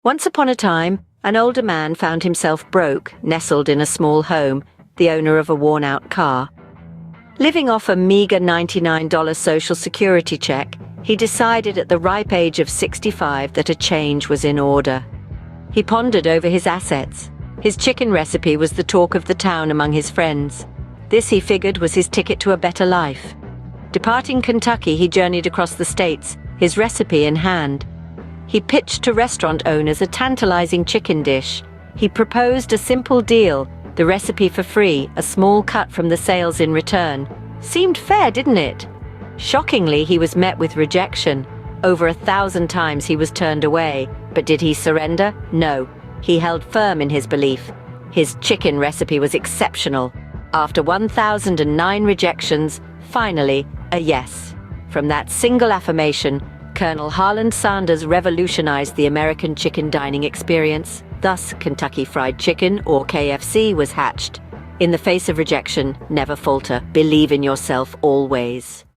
Once upon a time, an older man found himself broke, nestled in a small home, the owner of a worn-out car. Living off a meager $99 Social Security check, he decided at the ripe age of 65 that a change was in order. He pondered over his assets. His chicken recipe was the talk of the town among his friends. This, he figured, was his ticket to a better life. Departing Kentucky, he journeyed across the states, his recipe in hand. He pitched to restaurant owners a tantalizing chicken dish. He proposed a simple deal, the recipe for free, a small cut from the sales in return. Seemed fair, didn't it? Shockingly, he was met with rejection. Over 1,000 times he was turned away. But did he surrender? No. He held firm in his belief. His chicken recipe was exceptional. After 1,009 rejections, finally, a yes. From that single affirmation, Colonel Harland Sanders revolutionized the American chicken dining experience. Thus, Kentucky Fried Chicken, or KFC, was hatched. In the face of rejection, never falter. Believe in yourself always.